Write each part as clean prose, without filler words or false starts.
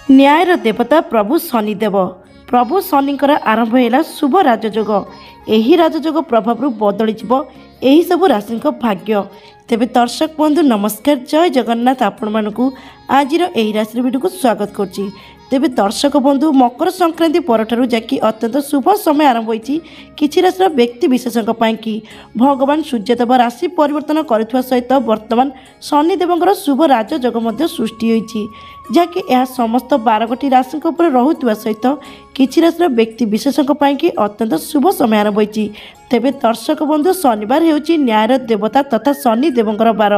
न्यायर देवता प्रभु शनिदेव प्रभु शनिकर आरंभ है शुभ राजयोग। यही राजयोग प्रभाव बदली यही सब राशि भाग्य। तेबे दर्शक बंधु नमस्कार, जय जगन्नाथ। आपण मानकु आजिर एही राशि वीडियो को स्वागत करछि। तेबे दर्शक बंधु मकर संक्रांति परठारु जाकि अत्यंत शुभ समय आरंभ होइछि किछि राशिर व्यक्ति विशेषक कि भगवान सूर्यदेव राशि परिवर्तन करुवा सहित वर्तमान शनिदेवଙ୍କର शुभ राजयोग मध्य सृष्टि होइछि, जहाँकि यह समस्त 12 राशि रहुवा सहित किछि राशिर व्यक्ति विशेषक कि अत्यंत शुभ समय आरंभ होइछि। तेबे दर्शक बंधु शनिवार हेउछि न्यायर देवता तथा शनिदेवଙ୍କର बार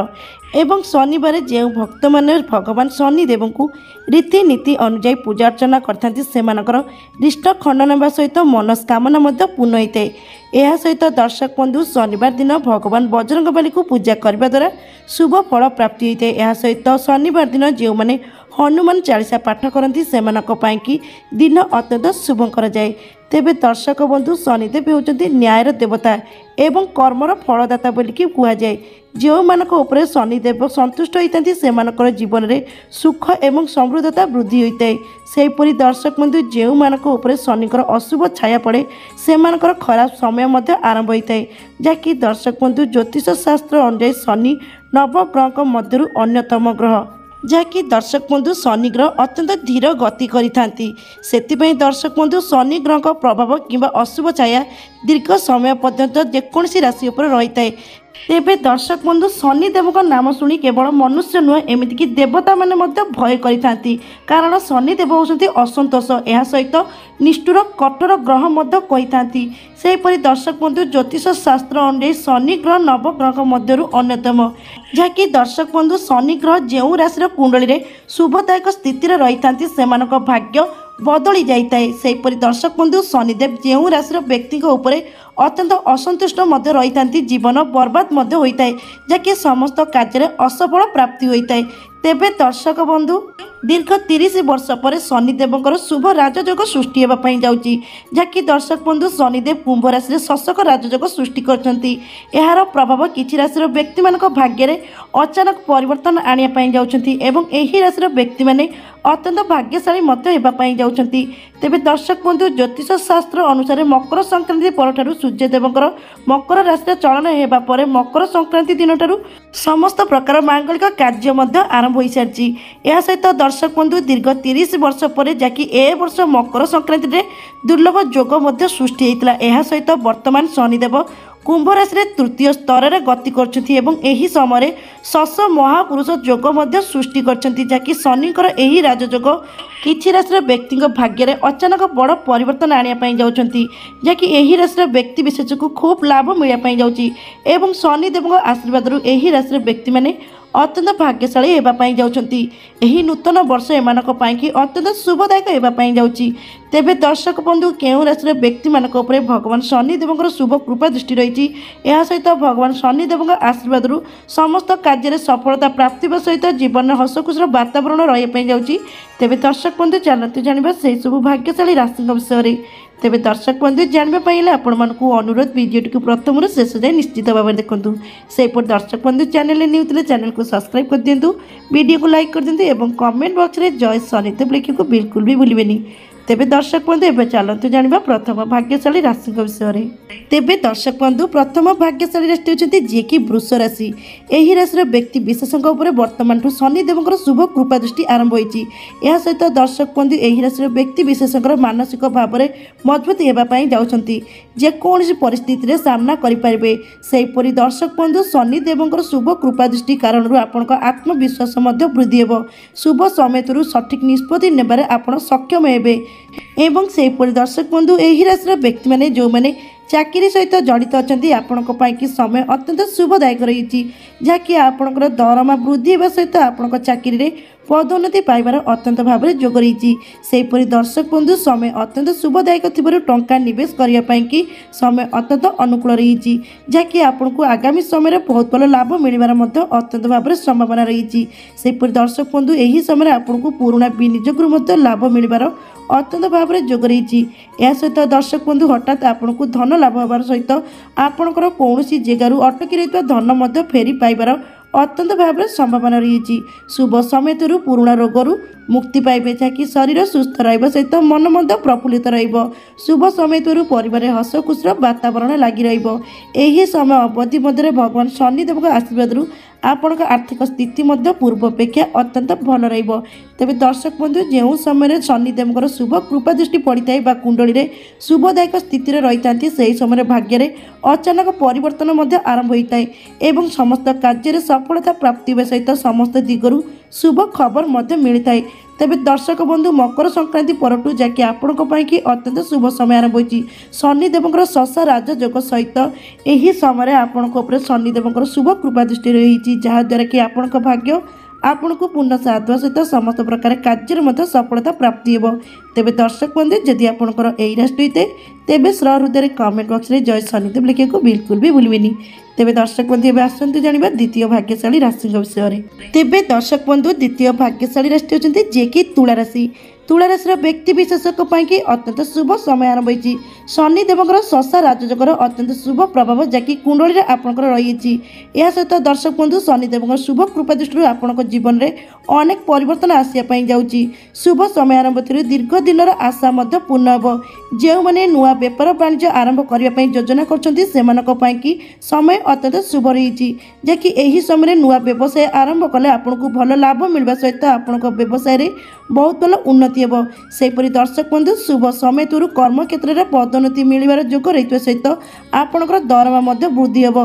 एवं शनिवार जो भक्त मैंने भगवान शनिदेव को रीतिनीति अनुजाई पूजा अर्चना करथांती सेमानकर रिष्ट खंडन हेबा सहित मनस्कामना मध्य पूर्ण होइते। यह सहित दर्शक बंधु शनिवार दिन भगवान बजरंगबली को पूजा करने द्वारा शुभ फल प्राप्ति होइते। यह सहित शनिवार दिन जो मैंने हनुमान चालीसा पाठ करती से दिन अत्यंत शुभ कर जाए। तेबे दर्शक बंधु शनिदेव होउछन्ति न्यायर देवता एवं कर्मर फलदाता बोलिकी कुहा जाए। जो मानक उपरे शनिदेव संतुष्ट होइतांती सेमानकर जीवन में सुख एवं समृद्धता वृद्धि होइताए। सेहीपरि दर्शक बंधु जो मानक उपरे शनिकर अशुभ छाया पड़े सेमानकर खराब समय मध्य आरंभ होइताए, जहाँकि दर्शक बंधु ज्योतिष शास्त्र अनुसार शनि नवग्रह मध्यरु अन्यतम ग्रह, जहाँकि दर्शक बंधु शनि ग्रह अत्यंत धीर गति करिथांती। सेतिपई दर्शक बंधु शनि ग्रह का प्रभाव किंबा अशुभ छाया दीर्घ समय पर्यंत जेकोसी राशि उपर रही। तेबे दर्शक बंधु शनिदेव का नाम शुणी केवल मनुष्य नुह एमतीक देवता मैंने भय करिथांती, कारण शनिदेव होउछन्ति असंतोष यह सहित निष्ठुर कठोर ग्रह मध्य कहिथांती। सेहीपरि दर्शक बंधु ज्योतिष शास्त्र अनुसार शनि ग्रह नवग्रह मध्यरु अन्यतम, जहाँकि दर्शक बंधु शनि ग्रह जो राशि कुंडली रे शुभदायक स्थिति रही सेमानक भाग्य बदली जाए। सेहीपरि दर्शक बंधु शनिदेव जो राशि व्यक्ति उपरे अत्यंत असंतुष्ट मध्य रही जीवन बर्बाद मध्य होता है, जहाँकि समस्त कार्य असफल प्राप्ति होता है। तेबे दर्शक बंधु दीर्घ 30 वर्ष पर शनिदेव शुभ राजयोग सृष्टि होगापी जाऊँगी, जहाँकि दर्शक बंधु शनिदेव कुंभ राशि शशक राजयोग सृष्टि करछन्ती। यार प्रभाव किछि राशि व्यक्ति मान भाग्य में अचानक परिवर्तन आनिया जाउछन्ती एवं एही राशि व्यक्ति माने अत्यंत भाग्यशाली मध्य होगापी जाउछन्ती। तेबे दर्शक बंधु ज्योतिष शास्त्र अनुसार मकर संक्रांति परठारु सूर्यदेवଙ୍କର मकर राशि चलन हेबा परे मकर संक्रांति दिन ठारु समस्त प्रकार मांगलिक कार्य मध्य आरंभ हो सारी। यह सहित दर्शक बंधु दीर्घ 30 वर्ष पर जाकि ए वर्ष मकर संक्रांति रे दुर्लभ योग मध्य सृष्टि होता। यह सहित वर्तमान शनिदेव कुंभ राशि तृतीय स्तर में गति कर समय शश महापुरुष योग मध्य सृष्टि करछन्ती, जहाँकि शनिकर एही राजयोग किछि राशि व्यक्ति भाग्य में अचानक बड़ परिवर्तन आनिया जाउछन्ती, जहाँकि एही राशि व्यक्ति विशेष को खूब लाभ मिलवाई जाउछि एवं शनिदेव आशीर्वाद एही राशि व्यक्ति माने अत्यंत भाग्यशाली होगापी जाउछन्ती। एही नूतन वर्ष एमानक कि अत्यंत शुभदायक होगापी जाउछि। तेबे दर्शक बंधु केउं राशि व्यक्ति मानक उपरे भगवान शनिदेवଙ୍କର शुभ कृपा दृष्टि रही यह सहित भगवान शनिदेव आशीर्वाद समस्त कार्य सफलता प्राप्ति सहित जीवन में हसखुशीर वातावरण रही जाउछि। तेबे दर्शक बंधु चलते जानिबा से सब भाग्यशाली राशि विषय में। तेबे दर्शक बंधु जानापी आपण मानकु अनुरोध वीडियो टी प्रथम शेष जाए निश्चित भाव में देखूँ। सेपट दर्शक बंधु चैनल न्यू थे चैनल को सब्सक्राइब कर दिंतु, वीडियो को लाइक कर दिंतु एवं कमेंट बॉक्स में जय शनिदेव लिखा बिल्कुल भी भूलें। तेबे दर्शक बंधु एवं चलते जाना प्रथम भाग्यशाली राशि विषय में। तेबे दर्शक बंधु प्रथम भाग्यशाली राशि होती जी कि वृष राशि। यही राशि व्यक्ति विशेषों वर्तमान शनिदेव शुभ कृपा दृष्टि आरंभ होती। यह सहित दर्शक बंधु यही राशि व्यक्ति विशेषों मानसिक भाव में मजबूत होगापी जाउछन्ती, जेकोसी परिस्थिति सामना करें। सेहीपरि दर्शक बंधु शनिदेव शुभ कृपा दृष्टि कारण आपण आत्मविश्वास वृद्धि हो, शुभ समय सठिक निष्पत्ति नेबारे आपण सक्षम हेबे। एवं सेहीपरि दर्शक बंधु यही राशि व्यक्ति माने जो माने चाकरी सहित जड़ित अच्छा आपण कि समय अत्यंत शुभदायक रही, जहाँकि आपणकर दरमा वृद्धि होगा सहित आपण चाकरी रे पदोन्नति पाइबार अत्यंत भाव में जोग रही। सेहीपरि दर्शक बंधु समय अत्यंत शुभदायक थिबारु टंका निवेश करने की समय अत्यंत अनुकूल रही, जहाँकि आपन को आगामी समय बहुत भल लाभ मिलबार अत्यंत भाव में संभावना रही। सेहीपरि दर्शक बंधु यही समय आपन को पुराना विनियोग लाभ मिलबार अत्यंत भाव में जोग रही। यह सहित दर्शक बंधु हठात आपन को धन लाभ होबार सहित आपणकर कौन जगार अटकी रही धन फेरी पाइबार ଅତ୍ୟନ୍ତ ଭାବରେ ସମ୍ଭାବନା ରହିଛି। ଶୁଭ ସମୟରୁ ପୁରୁଣା ରୋଗରୁ ମୁକ୍ତି ପାଇବେ, ଯାହାକି ଶରୀର ସୁସ୍ଥ ରହିବା ସହିତ ମନ ମଧ୍ୟ ପ୍ରଫୁଲ୍ଲିତ ରହିବ। ଶୁଭ ସମୟରୁ ପରିବାରରେ ହସ ଖୁସିର ବାତାବରଣ ଲାଗି ରହିବ। ଏହି ସମୟ ଅବଧି ମଧ୍ୟରେ ଭଗବାନ ଶନିଦେବଙ୍କ ଆଶୀର୍ବାଦରୁ ଆପଣଙ୍କ ଆର୍ଥିକ ସ୍ଥିତି ମଧ୍ୟ ପୂର୍ବ ଅପେକ୍ଷା ଅତ୍ୟନ୍ତ ଭଲ ରହିବ। ତେବେ ଦର୍ଶକ ବନ୍ଧୁ, ଯେଉଁ ସମୟରେ ଶନିଦେବଙ୍କର ଶୁଭ କୃପା ଦୃଷ୍ଟି ପଡ଼ିଥାଏ ବା କୁଣ୍ଡଳୀରେ ଶୁଭଦାୟକ ସ୍ଥିତିରେ ରହିଥାନ୍ତି, ସେହି ସମୟରେ ଭାଗ୍ୟରେ ଅଚାନକ ପରିବର୍ତ୍ତନ ମଧ୍ୟ ଆରମ୍ଭ ହୋଇଥାଏ ଏବଂ ସମସ୍ତ କାର୍ଯ୍ୟରେ ସଫଳତା ପ୍ରାପ୍ତି ହେବା ସହିତ ସମସ୍ତ ଦିଗରୁ ଶୁଭ ଖବର ମଧ୍ୟ ମିଳିଥାଏ। ତେବେ ଦର୍ଶକ ବନ୍ଧୁ, ମକର ସଂକ୍ରାନ୍ତି ପରଠୁ ଯାହାକି ଆପଣଙ୍କ ପାଇଁକି ଅତ୍ୟନ୍ତ ଶୁଭ ସମୟ ଆରମ୍ଭ ହୋଇଛି। ଶନିଦେବଙ୍କର ଶଶା ରାଜଯୋଗ ସହିତ ଏହି ସମୟରେ ଆପଣଙ୍କ ଉପରେ ଶନିଦେବଙ୍କର ଶୁଭ କୃପା ଦୃଷ୍ଟି ରହିଛି, ଯାହାଦ୍ୱାରା କି ଆପଣଙ୍କ ଭାଗ୍ୟ ଆପଣଙ୍କୁ ପୂର୍ଣ୍ଣ ସାଥ ଦେବା ସହିତ ସମସ୍ତ ପ୍ରକାର କାର୍ଯ୍ୟରେ ମଧ୍ୟ ସଫଳତା ପ୍ରାପ୍ତି ହେବ। ତେବେ ଦର୍ଶକ ବନ୍ଧୁ, ଯଦି ଆପଣଙ୍କର ଏହି ରାଶି ହୋଇଥାଏ ତେବେ ସହୃଦୟରେ କମେଣ୍ଟ ବକ୍ସରେ ଜୟ ଶନିଦେବ ଲେଖିବାକୁ ବିଲକୁଲ ବି ଭୁଲିବେନି। ତେବେ ଦର୍ଶକ ବନ୍ଧୁ, ଏବେ ଆସନ୍ତୁ ଜାଣିବା ଦ୍ୱିତୀୟ ଭାଗ୍ୟଶାଳୀ ରାଶିଙ୍କ ବିଷୟରେ। ତେବେ ଦର୍ଶକ ବନ୍ଧୁ, ଦ୍ୱିତୀୟ ଭାଗ୍ୟଶାଳୀ ରାଶି ହେଉଛନ୍ତି ଯିଏକି ତୁଳା ରାଶି। ତୁଳା ରାଶିର ବ୍ୟକ୍ତି ବିଶେଷଙ୍କ ପାଇଁକି ଅତ୍ୟନ୍ତ ଶୁଭ ସମୟ ଆରମ୍ଭ ହୋଇଛି। ଶନିଦେବଙ୍କର ଶଶା ରାଜଯୋଗର ଅତ୍ୟନ୍ତ ଶୁଭ ପ୍ରଭାବ ଯାହାକି କୁଣ୍ଡଳୀରେ ଆପଣଙ୍କର ରହିଛି। ଏହା ସହିତ ଦର୍ଶକ ବନ୍ଧୁ, ଶନିଦେବଙ୍କ ଶୁଭ କୃପା ଦୃଷ୍ଟିରୁ ଆପଣଙ୍କ ଜୀବନରେ ଅନେକ ପରିବର୍ତ୍ତନ ଆସିବା ପାଇଁ ଯାଉଛି। ଶୁଭ ସମୟ ଆରମ୍ଭ ଥିରୁ ଦୀର୍ଘ ଦିନର ଆଶା ମଧ୍ୟ ପୂର୍ଣ୍ଣ ହେବ। ଯେଉଁମାନେ ନୂଆ ବେପାର ବାଣିଜ୍ୟ ଆରମ୍ଭ କରିବା ପାଇଁ ଯୋଜନା କରୁଛନ୍ତି ସେମାନଙ୍କ ପାଇଁକି ସମୟ ଅତ୍ୟନ୍ତ ଶୁଭ ରହିଛି, ଯାହାକି ଏହି ସମୟରେ ନୂଆ ବ୍ୟବସାୟ ଆରମ୍ଭ କଲେ ଆପଣଙ୍କୁ ଭଲ ଲାଭ ମିଳିବା ସହିତ ଆପଣଙ୍କ ବ୍ୟବସାୟରେ ବହୁତ ଭଲ ଉନ୍ନତି ହେବ। ସେହିପରି ଦର୍ଶକ ବନ୍ଧୁ, ଶୁଭ ସମୟରୁ କର୍ମକ୍ଷେତ୍ରରେ ପଦୋନ୍ନତି ମିଳିବାର ଯୋଗ ରହିଥିବା ସହିତ ଆପଣଙ୍କର ଦରମା ମଧ୍ୟ ବୃଦ୍ଧି ହେବ।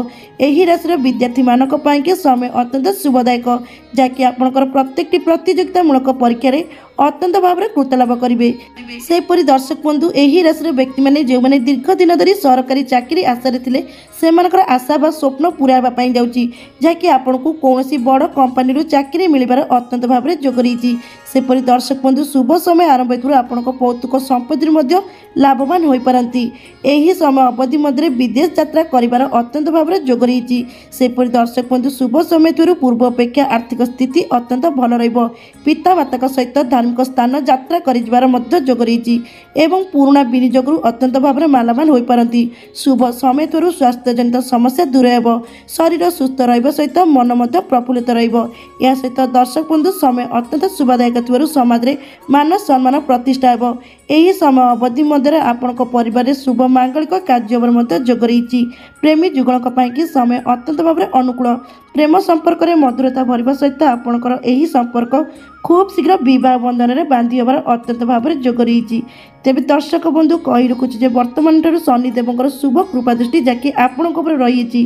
ଏହି ରାଶିର ବିଦ୍ୟାର୍ଥୀମାନଙ୍କ ପାଇଁକି ସମୟ ଅତ୍ୟନ୍ତ ଶୁଭଦାୟକ, ଯାହାକି ଆପଣଙ୍କର ପ୍ରତ୍ୟେକଟି ପ୍ରତିଯୋଗିତାମୂଳକ ପରୀକ୍ଷାରେ ଅତ୍ୟନ୍ତ ଭାବରେ କୃତଲାଭ କରିବେ। ସେହିପରି ଦର୍ଶକ ବନ୍ଧୁ, ଏହି ରାଶିର ବ୍ୟକ୍ତିମାନେ ଯେଉଁମାନେ ଦୀର୍ଘ ଦିନ ଧରି ସରକାରୀ ଚାକିରି ଆଶାରେ ଥିଲେ ସେମାନଙ୍କର ଆଶା ବା ସ୍ୱପ୍ନ ପୂରା ହେବା ପାଇଁ ଯାଉଛି, ଯାହାକି ଆପଣଙ୍କୁ କୌଣସି ବଡ଼ କମ୍ପାନୀରୁ ଚାକିରି ମିଳିବାର ଅତ୍ୟନ୍ତ ଭାବରେ ଯୋଗ ରହିଛି। ସେପରି ଦର୍ଶକ ବନ୍ଧୁ, ଶୁଭ ସମୟ ଆରମ୍ଭ ହେତୁ ଆପଣଙ୍କ ପୌତୁକ ସମ୍ପତ୍ତିରୁ ମଧ୍ୟ ଲାଭବାନ ହୋଇପାରନ୍ତି। ଏହି ସମୟ ଅବଧି ମଧ୍ୟରେ ବିଦେଶ ଯାତ୍ରା କରିବାର ଅତ୍ୟନ୍ତ ଭାବରେ ଯୋଗ ରହିଛି। ସେପରି ଦର୍ଶକ ବନ୍ଧୁ, ଶୁଭ ସମୟ ଥିରୁ ପୂର୍ବ ଅପେକ୍ଷା ଆର୍ଥିକ ସ୍ଥିତି ଅତ୍ୟନ୍ତ ଭଲ ରହିବ। ପିତାମାତାଙ୍କ ସହିତ ଧାର୍ମିକ ସ୍ଥାନ ଯାତ୍ରା କରିଯିବାର ମଧ୍ୟ ଯୋଗ ରହିଛି ଏବଂ ପୁରୁଣା ବିନିଯୋଗରୁ ଅତ୍ୟନ୍ତ ଭାବରେ ମାଲାମାଲ ହୋଇପାରନ୍ତି। ଶୁଭ ସମୟ ଥିରୁ ସ୍ୱାସ୍ଥ୍ୟଜନିତ ସମସ୍ୟା ଦୂର ହେବ। ଶରୀର ସୁସ୍ଥ ରହିବା ସହିତ ମନ ମଧ୍ୟ ପ୍ରଫୁଲ୍ଲିତ ରହିବ। ଏହା ସହିତ ଦର୍ଶକ ବନ୍ଧୁ, ସମୟ ଅତ୍ୟନ୍ତ ଶୁଭଦାୟକ ଥିବାରୁ ସମାଜରେ ମାନ ସମ୍ମାନ ପ୍ରତିଷ୍ଠା ହେବ। ଏହି ସମୟ ଅବଧି ମଧ୍ୟରେ ଆପଣଙ୍କ ପରିବାରରେ ଶୁଭ ମାଙ୍ଗଳିକ କାର୍ଯ୍ୟର ମଧ୍ୟ ଯୋଗ ରହିଛି। ପ୍ରେମୀ ଯୁଗଳଙ୍କ ପାଇଁକି ସମୟ ଅତ୍ୟନ୍ତ ଭାବରେ ଅନୁକୂଳ। ପ୍ରେମ ସମ୍ପର୍କରେ ମଧୁରତା ଭରିବା ସହିତ ଆପଣଙ୍କର ଏହି ସମ୍ପର୍କ ଖୁବ୍ ଶୀଘ୍ର ବିବାହ ବନ୍ଧନରେ ବାନ୍ଧି ହେବାର ଅତ୍ୟନ୍ତ ଭାବରେ ଯୋଗ ରହିଛି। ତେବେ ଦର୍ଶକ ବନ୍ଧୁ, କହି ରଖୁଛି ଯେ ବର୍ତ୍ତମାନ ଠାରୁ ଶନିଦେବଙ୍କର ଶୁଭ କୃପା ଦୃଷ୍ଟି ଯାହାକି ଆପଣଙ୍କ ଉପରେ ରହିଛି,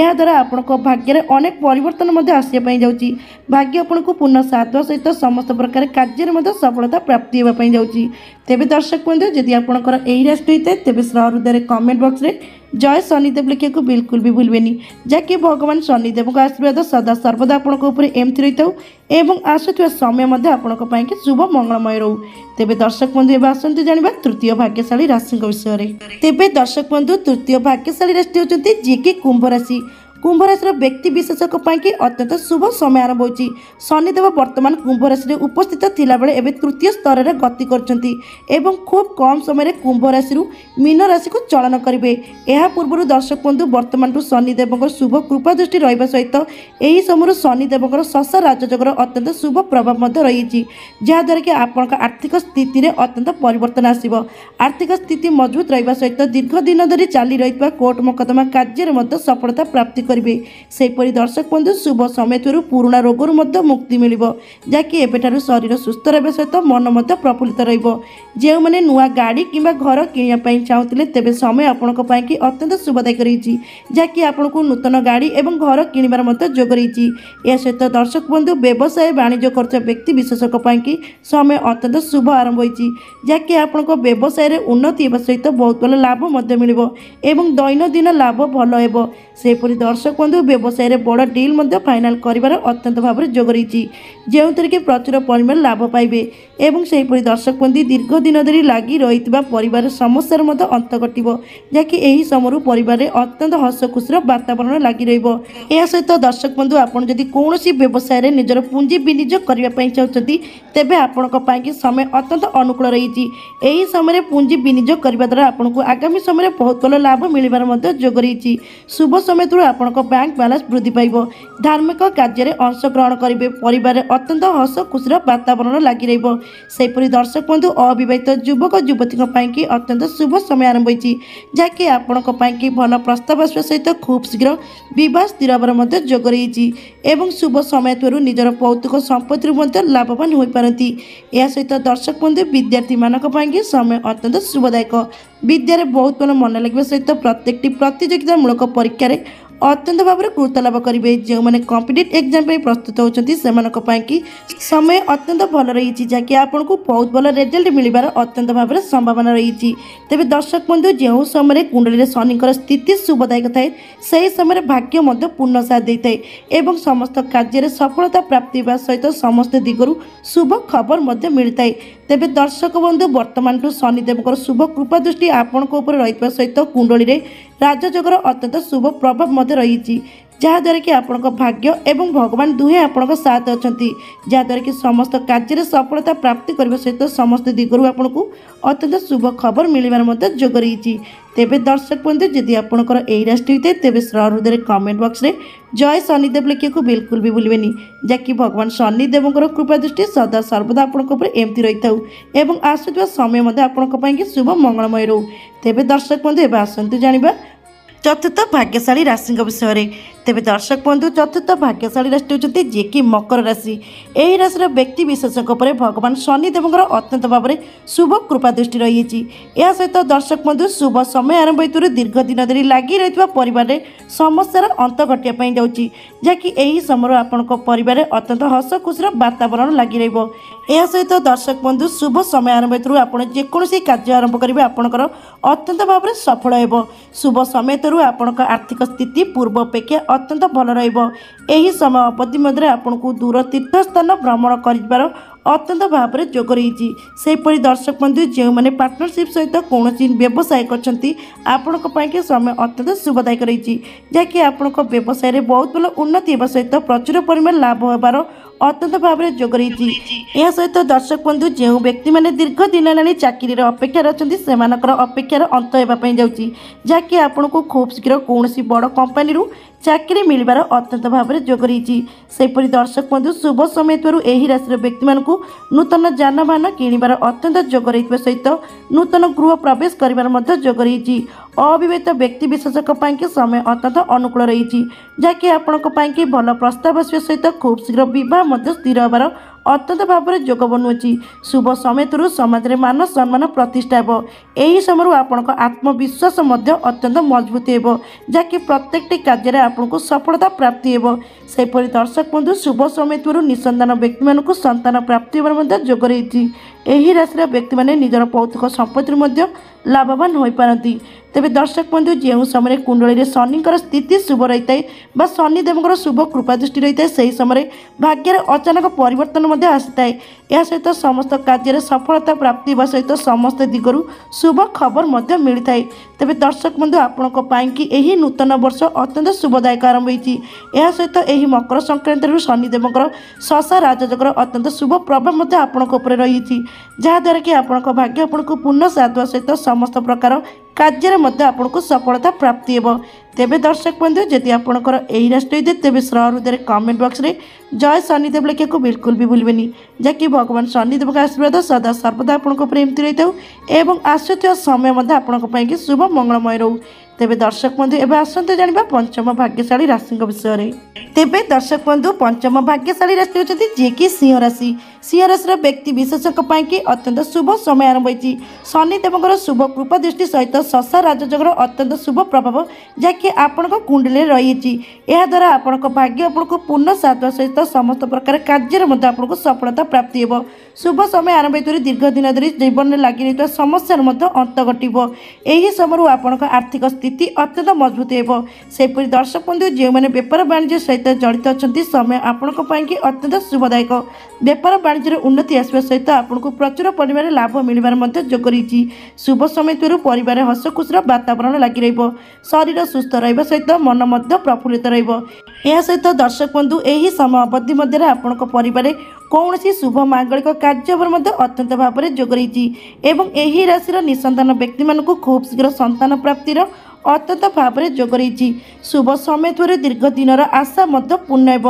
ଏହାଦ୍ୱାରା ଆପଣଙ୍କ ଭାଗ୍ୟରେ ଅନେକ ପରିବର୍ତ୍ତନ ମଧ୍ୟ ଆସିବା ପାଇଁ ଯାଉଛି। ଭାଗ୍ୟ ଆପଣଙ୍କୁ ପୂର୍ଣ୍ଣ ସାଥ ଦେବା ସହିତ ସମସ୍ତ ପ୍ରକାର କାର୍ଯ୍ୟରେ ମଧ୍ୟ ସଫଳତା ପ୍ରାପ୍ତି ହେବା ପାଇଁ ଯାଉଛି। ତେବେ ଦର୍ଶକ ବନ୍ଧୁ, ଯଦି ଆପଣଙ୍କର ଏହି ରାଶି ହୋଇଥାଏ ତେବେ ସହୃଦୟରେ କମେଣ୍ଟ ବକ୍ସରେ ଜୟ ଶନିଦେବ ଲେଖିବାକୁ ବିଲକୁଲ ବି ଭୁଲିବେନି, ଯାହାକି ଭଗବାନ ଶନିଦେବଙ୍କ ଆଶୀର୍ବାଦ ସଦା ସର୍ବଦା ଆପଣଙ୍କ ଉପରେ ଏମିତି ରହିଥାଉ ଏବଂ ଆସୁଥିବା ସମୟ ମଧ୍ୟ ଆପଣଙ୍କ ପାଇଁକି ଶୁଭ ମଙ୍ଗଳମୟ ରହୁ। ତେବେ ଦର୍ଶକ ବନ୍ଧୁ, ଏବେ ଆସନ୍ତୁ ଜାଣିବା ତୃତୀୟ ଭାଗ୍ୟଶାଳୀ ରାଶିଙ୍କ ବିଷୟରେ। ତେବେ ଦର୍ଶକ ବନ୍ଧୁ, ତୃତୀୟ ଭାଗ୍ୟଶାଳୀ ରାଶି ହେଉଛନ୍ତି ଯିଏକି କୁମ୍ଭ ରାଶି। କୁମ୍ଭ ରାଶିର ବ୍ୟକ୍ତି ବିଶେଷଙ୍କ ପାଇଁକି ଅତ୍ୟନ୍ତ ଶୁଭ ସମୟ ଆରମ୍ଭ ହୋଇଛି। ଶନିଦେବ ବର୍ତ୍ତମାନ କୁମ୍ଭ ରାଶିରେ ଉପସ୍ଥିତ ଥିଲାବେଳେ ଏବେ ତୃତୀୟ ସ୍ତରରେ ଗତି କରୁଛନ୍ତି ଏବଂ ଖୁବ୍ କମ୍ ସମୟରେ କୁମ୍ଭ ରାଶିରୁ ମୀନ ରାଶିକୁ ଚଳନ କରିବେ। ଏହା ପୂର୍ବରୁ ଦର୍ଶକ ବନ୍ଧୁ, ବର୍ତ୍ତମାନଠୁ ଶନିଦେବଙ୍କର ଶୁଭ କୃପା ଦୃଷ୍ଟି ରହିବା ସହିତ ଏହି ସମୟରୁ ଶନିଦେବଙ୍କର ଶଶା ରାଜଯୋଗର ଅତ୍ୟନ୍ତ ଶୁଭ ପ୍ରଭାବ ମଧ୍ୟ ରହିଛି, ଯାହାଦ୍ୱାରା କି ଆପଣଙ୍କ ଆର୍ଥିକ ସ୍ଥିତିରେ ଅତ୍ୟନ୍ତ ପରିବର୍ତ୍ତନ ଆସିବ। ଆର୍ଥିକ ସ୍ଥିତି ମଜବୁତ ରହିବା ସହିତ ଦୀର୍ଘ ଦିନ ଧରି ଚାଲି ରହିଥିବା କୋର୍ଟ ମକଦ୍ଦମା କାର୍ଯ୍ୟରେ ମଧ୍ୟ ସଫଳତା ପ୍ରାପ୍ତି କରିବେ। ସେହିପରି ଦର୍ଶକ ବନ୍ଧୁ, ଶୁଭ ସମୟ ଥିରୁ ପୁରୁଣା ରୋଗରୁ ମଧ୍ୟ ମୁକ୍ତି ମିଳିବ, ଯାହାକି ଏବେଠାରୁ ଶରୀର ସୁସ୍ଥ ରହିବା ସହିତ ମନ ମଧ୍ୟ ପ୍ରଫୁଲ୍ଲିତ ରହିବ। ଯେଉଁମାନେ ନୂଆ ଗାଡ଼ି କିମ୍ବା ଘର କିଣିବା ପାଇଁ ଚାହୁଁଥିଲେ ତେବେ ସମୟ ଆପଣଙ୍କ ପାଇଁକି ଅତ୍ୟନ୍ତ ଶୁଭଦାୟକ ରହିଛି, ଯାହାକି ଆପଣଙ୍କୁ ନୂତନ ଗାଡ଼ି ଏବଂ ଘର କିଣିବାର ମଧ୍ୟ ଯୋଗ ରହିଛି। ଏହା ସହିତ ଦର୍ଶକ ବନ୍ଧୁ, ବ୍ୟବସାୟ ବାଣିଜ୍ୟ କରୁଥିବା ବ୍ୟକ୍ତି ବିଶେଷଙ୍କ ପାଇଁକି ସମୟ ଅତ୍ୟନ୍ତ ଶୁଭ ଆରମ୍ଭ ହୋଇଛି, ଯାହାକି ଆପଣଙ୍କ ବ୍ୟବସାୟରେ ଉନ୍ନତି ହେବା ସହିତ ବହୁତ ଭଲ ଲାଭ ମଧ୍ୟ ମିଳିବ ଏବଂ ଦୈନନ୍ଦିନ ଲାଭ ଭଲ ହେବ। ସେହିପରି ଦର୍ଶକ ବନ୍ଧୁ, ବ୍ୟବସାୟରେ ବଡ଼ ଡିଲ୍ ମଧ୍ୟ ଫାଇନାଲ କରିବାର ଅତ୍ୟନ୍ତ ଭାବରେ ଯୋଗ ରହିଛି, ଯେଉଁଥିରେ କି ପ୍ରଚୁର ପରିମାଣ ଲାଭ ପାଇବେ ଏବଂ ସେହିପରି ଦର୍ଶକ ବନ୍ଧୁ, ଦୀର୍ଘ ଦିନ ଧରି ଲାଗି ରହିଥିବା ପରିବାର ସମସ୍ୟାର ମଧ୍ୟ ଅନ୍ତ ଘଟିବ, ଯାହାକି ଏହି ସମୟରୁ ପରିବାରରେ ଅତ୍ୟନ୍ତ ହସ ଖୁସିର ବାତାବରଣ ଲାଗି ରହିବ। ଏହା ସହିତ ଦର୍ଶକ ବନ୍ଧୁ, ଆପଣ ଯଦି କୌଣସି ବ୍ୟବସାୟରେ ନିଜର ପୁଞ୍ଜି ବିନିଯୋଗ କରିବା ପାଇଁ ଚାହୁଁଛନ୍ତି ତେବେ ଆପଣଙ୍କ ପାଇଁକି ସମୟ ଅତ୍ୟନ୍ତ ଅନୁକୂଳ ରହିଛି। ଏହି ସମୟରେ ପୁଞ୍ଜି ବିନିଯୋଗ କରିବା ଦ୍ୱାରା ଆପଣଙ୍କୁ ଆଗାମୀ ସମୟରେ ବହୁତ ଭଲ ଲାଭ ମିଳିବାର ମଧ୍ୟ ଯୋଗ ରହିଛି। ଶୁଭ ସମୟ ଥିରୁ ଆପଣ ଆପଣଙ୍କ ବ୍ୟାଙ୍କ ବାଲାନ୍ସ ବୃଦ୍ଧି ପାଇବ। ଧାର୍ମିକ କାର୍ଯ୍ୟରେ ଅଂଶଗ୍ରହଣ କରିବେ। ପରିବାରରେ ଅତ୍ୟନ୍ତ ହସ ଖୁସିର ବାତାବରଣ ଲାଗି ରହିବ। ସେହିପରି ଦର୍ଶକ ବନ୍ଧୁ ଅବିବାହିତ ଯୁବକ ଯୁବତୀଙ୍କ ପାଇଁକି ଅତ୍ୟନ୍ତ ଶୁଭ ସମୟ ଆରମ୍ଭ ହୋଇଛି, ଯାହାକି ଆପଣଙ୍କ ପାଇଁକି ଭଲ ପ୍ରସ୍ତାବ ଆସିବା ସହିତ ଖୁବ୍ ଶୀଘ୍ର ବିବାହ ସ୍ଥିର ହେବାର ମଧ୍ୟ ଯୋଗ ରହିଛି ଏବଂ ଶୁଭ ସମୟ ଥିବାରୁ ନିଜର ପୌତୃକ ସମ୍ପତ୍ତିରୁ ମଧ୍ୟ ଲାଭବାନ ହୋଇପାରନ୍ତି। ଏହା ସହିତ ଦର୍ଶକ ବନ୍ଧୁ ବିଦ୍ୟାର୍ଥୀମାନଙ୍କ ପାଇଁକି ସମୟ ଅତ୍ୟନ୍ତ ଶୁଭଦାୟକ। ବିଦ୍ୟାରେ ବହୁତ ଭଲ ମନ ଲାଗିବା ସହିତ ପ୍ରତ୍ୟେକଟି ପ୍ରତିଯୋଗିତାମୂଳକ ପରୀକ୍ଷାରେ ଅତ୍ୟନ୍ତ ଭାବରେ ଗୁରୁତ୍ୱ ଲାଭ କରିବେ। ଯେଉଁମାନେ କମ୍ପିଟେଟିଭ୍ ଏକ୍ଜାମ୍ ପାଇଁ ପ୍ରସ୍ତୁତ ହେଉଛନ୍ତି ସେମାନଙ୍କ ପାଇଁକି ସମୟ ଅତ୍ୟନ୍ତ ଭଲ ରହିଛି, ଯାହାକି ଆପଣଙ୍କୁ ବହୁତ ଭଲ ରେଜଲ୍ଟ ମିଳିବାର ଅତ୍ୟନ୍ତ ଭାବରେ ସମ୍ଭାବନା ରହିଛି। ତେବେ ଦର୍ଶକ ବନ୍ଧୁ ଯେଉଁ ସମୟରେ କୁଣ୍ଡଳୀରେ ଶନିଙ୍କର ସ୍ଥିତି ଶୁଭଦାୟକ ଥାଏ ସେହି ସମୟରେ ଭାଗ୍ୟ ମଧ୍ୟ ପୂର୍ଣ୍ଣ ସାଥ ଦେଇଥାଏ ଏବଂ ସମସ୍ତ କାର୍ଯ୍ୟରେ ସଫଳତା ପ୍ରାପ୍ତି ହେବା ସହିତ ସମସ୍ତ ଦିଗରୁ ଶୁଭ ଖବର ମଧ୍ୟ ମିଳିଥାଏ। ତେବେ ଦର୍ଶକ ବନ୍ଧୁ ବର୍ତ୍ତମାନଠୁ ଶନିଦେବଙ୍କର ଶୁଭ କୃପା ଦୃଷ୍ଟି ଆପଣଙ୍କ ଉପରେ ରହିଥିବା ସହିତ କୁଣ୍ଡଳୀରେ ରାଜଯୋଗର ଅତ୍ୟନ୍ତ ଶୁଭ ପ୍ରଭାବ ମଧ୍ୟ ରହିଛି, ଯାହାଦ୍ୱାରା କି ଆପଣଙ୍କ ଭାଗ୍ୟ ଏବଂ ଭଗବାନ ଦୁହେଁ ଆପଣଙ୍କ ସାଥ ଅଛନ୍ତି, ଯାହାଦ୍ୱାରା କି ସମସ୍ତ କାର୍ଯ୍ୟରେ ସଫଳତା ପ୍ରାପ୍ତି କରିବା ସହିତ ସମସ୍ତ ଦିଗରୁ ଆପଣଙ୍କୁ ଅତ୍ୟନ୍ତ ଶୁଭ ଖବର ମିଳିବାର ମଧ୍ୟ ଯୋଗ ରହିଛି। ତେବେ ଦର୍ଶକ ବନ୍ଧୁ ଯଦି ଆପଣଙ୍କର ଏହି ରାଶିଟି ହୋଇଥାଏ ତେବେ ସହୃଦୟରେ କମେଣ୍ଟ ବକ୍ସରେ ଜୟ ଶନିଦେବ ଲେଖିବାକୁ ବିଲକୁଲ ବି ଭୁଲିବେନି, ଯାହାକି ଭଗବାନ ଶନିଦେବଙ୍କର କୃପା ଦୃଷ୍ଟି ସଦା ସର୍ବଦା ଆପଣଙ୍କ ଉପରେ ଏମିତି ରହିଥାଉ ଏବଂ ଆସୁଥିବା ସମୟ ମଧ୍ୟ ଆପଣଙ୍କ ପାଇଁକି ଶୁଭ ମଙ୍ଗଳମୟ ରହୁ। ତେବେ ଦର୍ଶକ ବନ୍ଧୁ ଏବେ ଆସନ୍ତୁ ଜାଣିବା ଚତୁର୍ଥ ଭାଗ୍ୟଶାଳୀ ରାଶିଙ୍କ ବିଷୟରେ। ତେବେ ଦର୍ଶକ ବନ୍ଧୁ ଚତୁର୍ଥ ଭାଗ୍ୟଶାଳୀ ରାଶିଟି ହେଉଛନ୍ତି ଯିଏକି ମକର ରାଶି। ଏହି ରାଶିର ବ୍ୟକ୍ତି ବିଶେଷଙ୍କ ଉପରେ ଭଗବାନ ଶନିଦେବଙ୍କର ଅତ୍ୟନ୍ତ ଭାବରେ ଶୁଭ କୃପା ଦୃଷ୍ଟି ରହିଛି। ଏହା ସହିତ ଦର୍ଶକ ବନ୍ଧୁ ଶୁଭ ସମୟ ଆରମ୍ଭ ହେତୁରୁ ଦୀର୍ଘ ଦିନ ଧରି ଲାଗି ରହିଥିବା ପରିବାରରେ ସମସ୍ୟାର ଅନ୍ତ ଘଟିବା ପାଇଁ ଯାଉଛି, ଯାହାକି ଏହି ସମୟରେ ଆପଣଙ୍କ ପରିବାରରେ ଅତ୍ୟନ୍ତ ହସ ଖୁସିର ବାତାବରଣ ଲାଗି ରହିବ। ଏହା ସହିତ ଦର୍ଶକ ବନ୍ଧୁ ଶୁଭ ସମୟ ଆରମ୍ଭ ହେତୁରୁ ଆପଣ ଯେକୌଣସି କାର୍ଯ୍ୟ ଆରମ୍ଭ କରିବେ ଆପଣଙ୍କର ଅତ୍ୟନ୍ତ ଭାବରେ ସଫଳ ହେବ। ଶୁଭ ସମୟ ହେତୁରୁ ଆପଣଙ୍କ ଆର୍ଥିକ ସ୍ଥିତି ପୂର୍ବ ଅପେକ୍ଷା ଅତ୍ୟନ୍ତ ଭଲ ରହିବ। ଏହି ସମୟ ଅବଧି ମଧ୍ୟରେ ଆପଣଙ୍କୁ ଦୂର ତୀର୍ଥସ୍ଥାନ ଭ୍ରମଣ କରିବାର ଅତ୍ୟନ୍ତ ଭାବରେ ଯୋଗ ରହିଛି। ସେହିପରି ଦର୍ଶକ ବନ୍ଧୁ ଯେଉଁମାନେ ପାର୍ଟନରସିପ୍ ସହିତ କୌଣସି ବ୍ୟବସାୟ କରିଛନ୍ତି ଆପଣଙ୍କ ପାଇଁକି ସମୟ ଅତ୍ୟନ୍ତ ଶୁଭଦାୟକ ରହିଛି, ଯାହାକି ଆପଣଙ୍କ ବ୍ୟବସାୟରେ ବହୁତ ଭଲ ଉନ୍ନତି ହେବା ସହିତ ପ୍ରଚୁର ପରିମାଣ ଲାଭ ହେବାର ଅତ୍ୟନ୍ତ ଭାବରେ ଯୋଗ ରହିଛି। ଏହା ସହିତ ଦର୍ଶକ ବନ୍ଧୁ ଯେଉଁ ବ୍ୟକ୍ତିମାନେ ଦୀର୍ଘ ଦିନ ହେଲାଣି ଚାକିରିର ଅପେକ୍ଷାରେ ଅଛନ୍ତି ସେମାନଙ୍କର ଅପେକ୍ଷାର ଅନ୍ତ ହେବା ପାଇଁ ଯାଉଛି, ଯାହାକି ଆପଣଙ୍କୁ ଖୁବ୍ ଶୀଘ୍ର କୌଣସି ବଡ଼ କମ୍ପାନୀରୁ ଚାକିରି ମିଳିବାର ଅତ୍ୟନ୍ତ ଭାବରେ ଯୋଗ ରହିଛି। ସେହିପରି ଦର୍ଶକ ବନ୍ଧୁ ଶୁଭ ସମୟ ଥିବାରୁ ଏହି ରାଶିର ବ୍ୟକ୍ତିମାନଙ୍କୁ ନୂତନ ଯାନବାହନ କିଣିବାର ଅତ୍ୟନ୍ତ ଯୋଗ ରହିଥିବା ସହିତ ନୂତନ ଗୃହ ପ୍ରବେଶ କରିବାର ମଧ୍ୟ ଯୋଗ ରହିଛି। ଅବିବାହିତ ବ୍ୟକ୍ତି ବିଶେଷଙ୍କ ପାଇଁକି ସମୟ ଅତ୍ୟନ୍ତ ଅନୁକୂଳ ରହିଛି, ଯାହାକି ଆପଣଙ୍କ ପାଇଁକି ଭଲ ପ୍ରସ୍ତାବ ଆସିବା ସହିତ ଖୁବ୍ ଶୀଘ୍ର ବିବାହ ମଧ୍ୟ ସ୍ଥିର ହେବାର ଅତ୍ୟନ୍ତ ଭାବରେ ଯୋଗ ବନୁଅଛି। ଶୁଭ ସମୟରୁ ସମାଜରେ ମାନ ସମ୍ମାନ ପ୍ରତିଷ୍ଠା ହେବ। ଏହି ସମୟରୁ ଆପଣଙ୍କ ଆତ୍ମବିଶ୍ୱାସ ମଧ୍ୟ ଅତ୍ୟନ୍ତ ମଜବୁତ ହେବ, ଯାହାକି ପ୍ରତ୍ୟେକଟି କାର୍ଯ୍ୟରେ ଆପଣଙ୍କୁ ସଫଳତା ପ୍ରାପ୍ତି ହେବ। ସେହିପରି ଦର୍ଶକ ବନ୍ଧୁ ଶୁଭ ସମୟ ଥିବାରୁ ନିଃସନ୍ତାନ ବ୍ୟକ୍ତିମାନଙ୍କୁ ସନ୍ତାନ ପ୍ରାପ୍ତି ହେବାର ମଧ୍ୟ ଯୋଗ ରହିଛି। ଏହି ରାଶିର ବ୍ୟକ୍ତିମାନେ ନିଜର ପୌତୃକ ସମ୍ପତ୍ତିରୁ ମଧ୍ୟ ଲାଭବାନ ହୋଇପାରନ୍ତି। ତେବେ ଦର୍ଶକ ବନ୍ଧୁ ଯେଉଁ ସମୟରେ କୁଣ୍ଡଳୀରେ ଶନିଙ୍କର ସ୍ଥିତି ଶୁଭ ରହିଥାଏ ବା ଶନିଦେବଙ୍କର ଶୁଭ କୃପା ଦୃଷ୍ଟି ରହିଥାଏ ସେହି ସମୟରେ ଭାଗ୍ୟରେ ଅଚାନକ ପରିବର୍ତ୍ତନ ମଧ୍ୟ ଆସିଥାଏ। ଏହା ସହିତ ସମସ୍ତ କାର୍ଯ୍ୟରେ ସଫଳତା ପ୍ରାପ୍ତି ହେବା ସହିତ ସମସ୍ତ ଦିଗରୁ ଶୁଭ ଖବର ମଧ୍ୟ ମିଳିଥାଏ। ତେବେ ଦର୍ଶକ ବନ୍ଧୁ ଆପଣଙ୍କ ପାଇଁକି ଏହି ନୂତନ ବର୍ଷ ଅତ୍ୟନ୍ତ ଶୁଭଦାୟକ ଆରମ୍ଭ ହୋଇଛି। ଏହା ସହିତ ଏହି ମକର ସଂକ୍ରାନ୍ତିରୁ ଶନିଦେବଙ୍କର ଶଶା ରାଜଯୋଗର ଅତ୍ୟନ୍ତ ଶୁଭ ପ୍ରଭାବ ମଧ୍ୟ ଆପଣଙ୍କ ଉପରେ ରହିଛି, ଯାହାଦ୍ୱାରା କି ଆପଣଙ୍କ ଭାଗ୍ୟ ଆପଣଙ୍କୁ ପୂର୍ଣ୍ଣ ସାଥ ଦେବା ସହିତ ସମସ୍ତ ପ୍ରକାର କାର୍ଯ୍ୟରେ ମଧ୍ୟ ଆପଣଙ୍କୁ ସଫଳତା ପ୍ରାପ୍ତି ହେବ। ତେବେ ଦର୍ଶକ ବନ୍ଧୁ ଯଦି ଆପଣଙ୍କର ଏହି ରାଶିଟି ହୋଇଥାଏ ତେବେ ସହୃଦୟରେ କମେଣ୍ଟ ବକ୍ସରେ ଜୟ ଶନିଦେବ ଲେଖିବାକୁ ବିଲକୁଲ ବି ଭୁଲିବେନି, ଯାହାକି ଭଗବାନ ଶନିଦେବଙ୍କ ଆଶୀର୍ବାଦ ସଦା ସର୍ବଦା ଆପଣଙ୍କ ଉପରେ ଏମିତି ରହିଥାଉ ଏବଂ ଆସୁଥିବା ସମୟ ମଧ୍ୟ ଆପଣଙ୍କ ପାଇଁକି ଶୁଭ ମଙ୍ଗଳମୟ ରହୁ। ତେବେ ଦର୍ଶକ ବନ୍ଧୁ ଏବେ ଆସନ୍ତୁ ଜାଣିବା ପଞ୍ଚମ ଭାଗ୍ୟଶାଳୀ ରାଶିଙ୍କ ବିଷୟରେ। ତେବେ ଦର୍ଶକ ବନ୍ଧୁ ପଞ୍ଚମ ଭାଗ୍ୟଶାଳୀ ରାଶି ହେଉଛନ୍ତି ଯିଏକି ସିଂହ ରାଶି। ସିଂହ ରାଶିର ବ୍ୟକ୍ତି ବିଶେଷଙ୍କ ପାଇଁକି ଅତ୍ୟନ୍ତ ଶୁଭ ସମୟ ଆରମ୍ଭ ହୋଇଛି। ଶନିଦେବଙ୍କର ଶୁଭ କୃପା ଦୃଷ୍ଟି ସହିତ ଶଶା ରାଜଯୋଗର ଅତ୍ୟନ୍ତ ଶୁଭ ପ୍ରଭାବ ଯାହାକି ଆପଣଙ୍କ କୁଣ୍ଡଳୀରେ ରହିଛି। ଏହାଦ୍ୱାରା ଆପଣଙ୍କ ଭାଗ୍ୟ ଆପଣଙ୍କୁ ପୂର୍ଣ୍ଣ ସାଥ ଦେବା ସହିତ ସମସ୍ତ ପ୍ରକାର କାର୍ଯ୍ୟରେ ମଧ୍ୟ ଆପଣଙ୍କୁ ସଫଳତା ପ୍ରାପ୍ତି ହେବ। ଶୁଭ ସମୟ ଆରମ୍ଭ ହେତୁରୁ ଦୀର୍ଘ ଦିନ ଧରି ଜୀବନରେ ଲାଗି ରହିଥିବା ସମସ୍ୟାର ମଧ୍ୟ ଅନ୍ତ ଘଟିବ। ଏହି ସମୟରୁ ଆପଣଙ୍କ ଆର୍ଥିକ ସ୍ଥିତି ଅତ୍ୟନ୍ତ ମଜବୁତ ହେବ। ସେହିପରି ଦର୍ଶକ ବନ୍ଧୁ ଯେଉଁମାନେ ବେପାର ବାଣିଜ୍ୟ ସହିତ ଜଡ଼ିତ ଅଛନ୍ତି ସମୟ ଆପଣଙ୍କ ପାଇଁକି ଅତ୍ୟନ୍ତ ଶୁଭଦାୟକ। ବେପାର ବାଣିଜ୍ୟରେ ଉନ୍ନତି ଆସିବା ସହିତ ଆପଣଙ୍କୁ ପ୍ରଚୁର ପରିମାଣରେ ଲାଭ ମିଳିବାର ମଧ୍ୟ ଯୋଗ ରହିଛି। ଶୁଭ ସମୟ ଥିବାରୁ ପରିବାରରେ ହସ ଖୁସିର ବାତାବରଣ ଲାଗି ରହିବ। ଶରୀର ସୁସ୍ଥ ରହିବା ସହିତ ମନ ମଧ୍ୟ ପ୍ରଫୁଲ୍ଲିତ ରହିବ। ଏହା ସହିତ ଦର୍ଶକ ବନ୍ଧୁ ଏହି ସମୟ ଅବଧି ମଧ୍ୟରେ ଆପଣଙ୍କ ପରିବାରରେ କୌଣସି ଶୁଭ ମାଙ୍ଗଳିକ କାର୍ଯ୍ୟ ମଧ୍ୟ ଅତ୍ୟନ୍ତ ଭାବରେ ଯୋଗ ରହିଛି ଏବଂ ଏହି ରାଶିର ନିଃସନ୍ତାନ ବ୍ୟକ୍ତିମାନଙ୍କୁ ଖୁବ୍ ଶୀଘ୍ର ସନ୍ତାନ ପ୍ରାପ୍ତିର ଅତ୍ୟନ୍ତ ଭାବରେ ଯୋଗ ରହିଛି। ଶୁଭ ସମୟ ଥରେ ଦୀର୍ଘ ଦିନର ଆଶା ମଧ୍ୟ ପୂର୍ଣ୍ଣ ହେବ।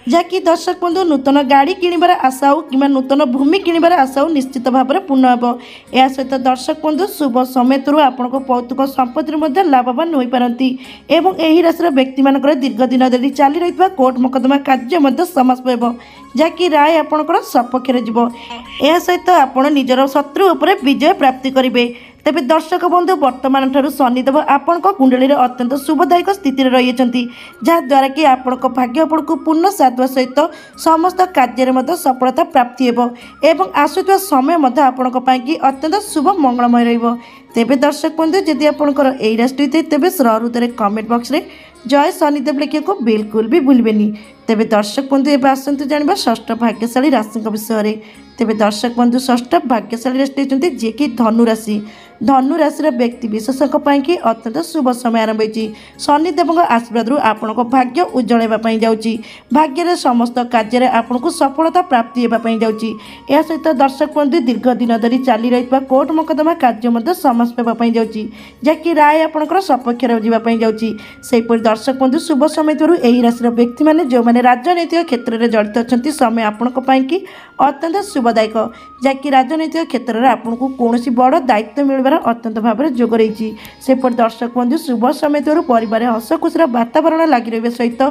ଯାହାକି ଦର୍ଶକ ବନ୍ଧୁ ନୂତନ ଗାଡ଼ି କିଣିବାର ଆଶା ହେଉ କିମ୍ବା ନୂତନ ଭୂମି କିଣିବାର ଆଶା ହେଉ ନିଶ୍ଚିତ ଭାବରେ ପୂର୍ଣ୍ଣ ହେବ। ଏହା ସହିତ ଦର୍ଶକ ବନ୍ଧୁ ଶୁଭ ସମୟରୁ ଆପଣଙ୍କ ପୈତୃକ ସମ୍ପତ୍ତିରୁ ମଧ୍ୟ ଲାଭବାନ ହୋଇପାରନ୍ତି ଏବଂ ଏହି ରାଶିର ବ୍ୟକ୍ତିମାନଙ୍କର ଦୀର୍ଘ ଦିନ ଧରି ଚାଲି ରହିଥିବା କୋର୍ଟ ମୋକଦ୍ଦମା କାର୍ଯ୍ୟ ମଧ୍ୟ ସମାପ୍ତ ହେବ, ଯାହାକି ରାୟ ଆପଣଙ୍କର ସପକ୍ଷରେ ଯିବ। ଏହା ସହିତ ଆପଣ ନିଜର ଶତ୍ରୁ ଉପରେ ବିଜୟ ପ୍ରାପ୍ତି କରିବେ। ତେବେ ଦର୍ଶକ ବନ୍ଧୁ ବର୍ତ୍ତମାନ ଠାରୁ ଶନିଦେବ ଆପଣଙ୍କ କୁଣ୍ଡଳୀରେ ଅତ୍ୟନ୍ତ ଶୁଭଦାୟକ ସ୍ଥିତିରେ ରହିଛନ୍ତି, ଯାହାଦ୍ୱାରା କି ଆପଣଙ୍କ ଭାଗ୍ୟ ଆପଣଙ୍କୁ ପୂର୍ଣ୍ଣ ସାଥ ଦେବା ସହିତ ସମସ୍ତ କାର୍ଯ୍ୟରେ ମଧ୍ୟ ସଫଳତା ପ୍ରାପ୍ତି ହେବ ଏବଂ ଆସୁଥିବା ସମୟ ମଧ୍ୟ ଆପଣଙ୍କ ପାଇଁକି ଅତ୍ୟନ୍ତ ଶୁଭ ମଙ୍ଗଳମୟ ରହିବ। ତେବେ ଦର୍ଶକ ବନ୍ଧୁ ଯଦି ଆପଣଙ୍କର ଏହି ରାଶି ହୋଇଥାଏ ତେବେ ହୃଦୟରେ କମେଣ୍ଟ ବକ୍ସରେ ଜୟ ଶନିଦେବ ଲେଖିବାକୁ ବିଲକୁଲ ବି ଭୁଲିବେନି। ତେବେ ଦର୍ଶକ ବନ୍ଧୁ ଏବେ ଆସନ୍ତୁ ଜାଣିବା ଷଷ୍ଠ ଭାଗ୍ୟଶାଳୀ ରାଶିଙ୍କ ବିଷୟରେ। ତେବେ ଦର୍ଶକ ବନ୍ଧୁ ଷଷ୍ଠ ଭାଗ୍ୟଶାଳୀ ରାଶି ହେଉଛନ୍ତି ଯିଏକି ଧନୁ ରାଶି। ଧନୁ ରାଶିର ବ୍ୟକ୍ତି ବିଶେଷଙ୍କ ପାଇଁକି ଅତ୍ୟନ୍ତ ଶୁଭ ସମୟ ଆରମ୍ଭ ହୋଇଛି। ଶନିଦେବଙ୍କ ଆଶୀର୍ବାଦରୁ ଆପଣଙ୍କ ଭାଗ୍ୟ ଉଜ୍ଜଳ ହେବା ପାଇଁ ଯାଉଛି। ଭାଗ୍ୟରେ ସମସ୍ତ କାର୍ଯ୍ୟରେ ଆପଣଙ୍କୁ ସଫଳତା ପ୍ରାପ୍ତି ହେବା ପାଇଁ ଯାଉଛି। ଏହା ସହିତ ଦର୍ଶକ ବନ୍ଧୁ ଦୀର୍ଘ ଦିନ ଧରି ଚାଲି ରହିଥିବା କୋର୍ଟ ମୋକଦ୍ଦମା କାର୍ଯ୍ୟ ମଧ୍ୟ ସମାପ୍ତ ହେବା ପାଇଁ ଯାଉଛି, ଯାହାକି ରାୟ ଆପଣଙ୍କର ସପକ୍ଷରେ ଯିବା ପାଇଁ ଯାଉଛି। ସେହିପରି ଦର୍ଶକ ବନ୍ଧୁ ଶୁଭ ସମୟ ଥିବାରୁ ଏହି ରାଶିର ବ୍ୟକ୍ତିମାନେ ଯେଉଁମାନେ ରାଜନୈତିକ କ୍ଷେତ୍ରରେ ଜଡ଼ିତ ଅଛନ୍ତି ସମୟ ଆପଣଙ୍କ ପାଇଁକି ଅତ୍ୟନ୍ତ ଶୁଭଦାୟକ, ଯାହାକି ରାଜନୈତିକ କ୍ଷେତ୍ରରେ ଆପଣଙ୍କୁ କୌଣସି ବଡ଼ ଦାୟିତ୍ୱ ମିଳିବାର ଅତ୍ୟନ୍ତ ଭାବରେ ଯୋଗ ରହିଛି। ସେପରି ଦର୍ଶକ ବନ୍ଧୁ ଶୁଭ ସମୟ ଥିବାରୁ ପରିବାରରେ ହସ ଖୁସିର ବାତାବରଣ ଲାଗି ରହିବା ସହିତ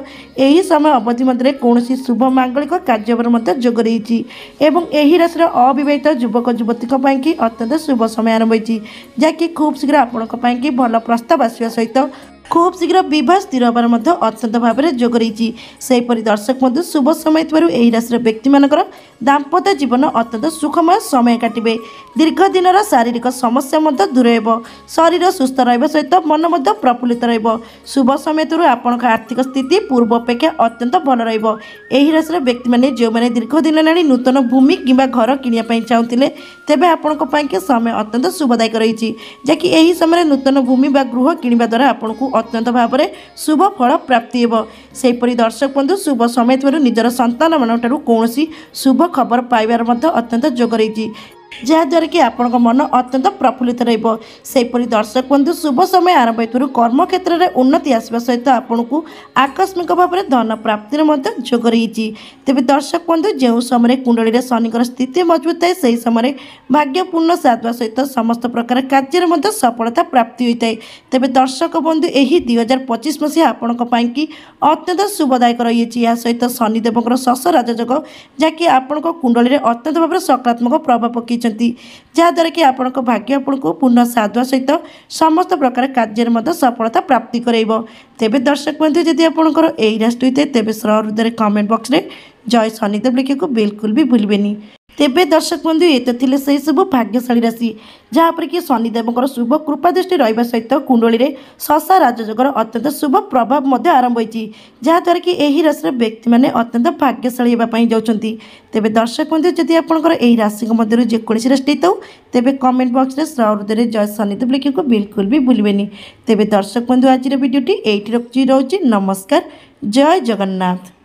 ଏହି ସମୟ ଅବଧି ମଧ୍ୟରେ କୌଣସି ଶୁଭ ମାଙ୍ଗଳିକ କାର୍ଯ୍ୟର ମଧ୍ୟ ଯୋଗ ରହିଛି ଏବଂ ଏହି ରାଶିର ଅବିବାହିତ ଯୁବକ ଯୁବତୀଙ୍କ ପାଇଁକି ଅତ୍ୟନ୍ତ ଶୁଭ ସମୟ ଆରମ୍ଭ ହୋଇଛି, ଯାହାକି ଖୁବ୍ ଶୀଘ୍ର ଆପଣଙ୍କ ପାଇଁକି ଭଲ ପ୍ରସ୍ତାବ ଆସିବା ସହିତ ଖୁବ୍ ଶୀଘ୍ର ବିବାହ ସ୍ଥିର ହେବାର ମଧ୍ୟ ଅତ୍ୟନ୍ତ ଭାବରେ ଯୋଗ ରହିଛି। ସେହିପରି ଦର୍ଶକ ବନ୍ଧୁ ଶୁଭ ସମୟ ଥିବାରୁ ଏହି ରାଶିର ବ୍ୟକ୍ତିମାନଙ୍କର ଦାମ୍ପତ୍ୟ ଜୀବନ ଅତ୍ୟନ୍ତ ସୁଖମୟ ସମୟ କାଟିବେ। ଦୀର୍ଘ ଦିନର ଶାରୀରିକ ସମସ୍ୟା ମଧ୍ୟ ଦୂର ହେବ। ଶରୀର ସୁସ୍ଥ ରହିବା ସହିତ ମନ ମଧ୍ୟ ପ୍ରଫୁଲ୍ଲିତ ରହିବ। ଶୁଭ ସମୟ ଥିବାରୁ ଆପଣଙ୍କ ଆର୍ଥିକ ସ୍ଥିତି ପୂର୍ବ ଅପେକ୍ଷା ଅତ୍ୟନ୍ତ ଭଲ ରହିବ। ଏହି ରାଶିର ବ୍ୟକ୍ତିମାନେ ଯେଉଁମାନେ ଦୀର୍ଘ ଦିନ ହେଲାଣି ନୂତନ ଭୂମି କିମ୍ବା ଘର କିଣିବା ପାଇଁ ଚାହୁଁଥିଲେ ତେବେ ଆପଣଙ୍କ ପାଇଁକି ସମୟ ଅତ୍ୟନ୍ତ ଶୁଭଦାୟକ ରହିଛି, ଯାହାକି ଏହି ସମୟରେ ନୂତନ ଭୂମି ବା ଗୃହ କିଣିବା ଦ୍ୱାରା ଆପଣଙ୍କୁ ଅତ୍ୟନ୍ତ ଭାବରେ ଶୁଭ ଫଳ ପ୍ରାପ୍ତି ହେବ। ସେହିପରି ଦର୍ଶକ ବନ୍ଧୁ ଶୁଭ ସମୟ ଥିବାରୁ ନିଜର ସନ୍ତାନମାନଙ୍କଠାରୁ କୌଣସି ଶୁଭ ଖବର ପାଇବାର ମଧ୍ୟ ଅତ୍ୟନ୍ତ ଯୋଗ ରହିଛି, ଯାହାଦ୍ୱାରା କି ଆପଣଙ୍କ ମନ ଅତ୍ୟନ୍ତ ପ୍ରଫୁଲ୍ଲିତ ରହିବ। ସେହିପରି ଦର୍ଶକ ବନ୍ଧୁ ଶୁଭ ସମୟ ଆରମ୍ଭ ହେଉଥିବାରୁ କର୍ମକ୍ଷେତ୍ରରେ ଉନ୍ନତି ଆସିବା ସହିତ ଆପଣଙ୍କୁ ଆକସ୍ମିକ ଭାବରେ ଧନ ପ୍ରାପ୍ତିର ମଧ୍ୟ ଯୋଗ ରହିଛି। ତେବେ ଦର୍ଶକ ବନ୍ଧୁ ଯେଉଁ ସମୟରେ କୁଣ୍ଡଳୀରେ ଶନିଙ୍କର ସ୍ଥିତି ମଜବୁତ ଥାଏ ସେହି ସମୟରେ ଭାଗ୍ୟପୂର୍ଣ୍ଣ ସାଥ ଦେବା ସହିତ ସମସ୍ତ ପ୍ରକାର କାର୍ଯ୍ୟରେ ମଧ୍ୟ ସଫଳତା ପ୍ରାପ୍ତି ହୋଇଥାଏ। ତେବେ ଦର୍ଶକ ବନ୍ଧୁ ଏହି 2025 ମସିହା ଆପଣଙ୍କ ପାଇଁକି ଅତ୍ୟନ୍ତ ଶୁଭଦାୟକ ରହିଛି। ଏହା ସହିତ ଶନିଦେବଙ୍କର ଶଶ ରାଜଯୋଗ, ଯାହାକି ଆପଣଙ୍କ କୁଣ୍ଡଳୀରେ ଅତ୍ୟନ୍ତ ଭାବରେ ସକାରାତ୍ମକ ପ୍ରଭାବ ପକାଇଛନ୍ତି, ଯାହାଦ୍ୱାରା କି ଆପଣଙ୍କ ଭାଗ୍ୟ ଆପଣଙ୍କୁ ପୂର୍ଣ୍ଣ ସାଥ ଦେବା ସହିତ ସମସ୍ତ ପ୍ରକାର କାର୍ଯ୍ୟରେ ମଧ୍ୟ ସଫଳତା ପ୍ରାପ୍ତି କରାଇବ। ତେବେ ଦର୍ଶକ ବନ୍ଧୁ ଯଦି ଆପଣଙ୍କର ଏହି ରାଶି ହୋଇଥାଏ ତେବେ ହୃଦୟରେ କମେଣ୍ଟ ବକ୍ସରେ ଜୟ ଶନିଦେବ ଲେଖିବାକୁ ବିଲକୁଲ ବି ଭୁଲିବେନି। ତେବେ ଦର୍ଶକ ବନ୍ଧୁ ଏ ତ ଥିଲେ ସେହି ସବୁ ଭାଗ୍ୟଶାଳୀ ରାଶି ଯାହାପରେ କି ଶନିଦେବଙ୍କର ଶୁଭ କୃପା ଦୃଷ୍ଟି ରହିବା ସହିତ କୁଣ୍ଡଳୀରେ ଶଶା ରାଜଯୋଗର ଅତ୍ୟନ୍ତ ଶୁଭ ପ୍ରଭାବ ମଧ୍ୟ ଆରମ୍ଭ ହୋଇଛି, ଯାହାଦ୍ୱାରା କି ଏହି ରାଶିର ବ୍ୟକ୍ତିମାନେ ଅତ୍ୟନ୍ତ ଭାଗ୍ୟଶାଳୀ ହେବା ପାଇଁ ଯାଉଛନ୍ତି। ତେବେ ଦର୍ଶକ ବନ୍ଧୁ ଯଦି ଆପଣଙ୍କର ଏହି ରାଶିଙ୍କ ମଧ୍ୟରୁ ଯେକୌଣସି ରାଶି ହେଇଥାଉ ତେବେ କମେଣ୍ଟ ବକ୍ସରେ ହୃଦୟରେ ଜୟ ଶନିଦେବ ଲେଖିବାକୁ ବିଲକୁଲ ବି ଭୁଲିବେନି। ତେବେ ଦର୍ଶକ ବନ୍ଧୁ ଆଜିର ଭିଡ଼ିଓଟି ଏଇଠି ରହୁଛି। ନମସ୍କାର, ଜୟ ଜଗନ୍ନାଥ।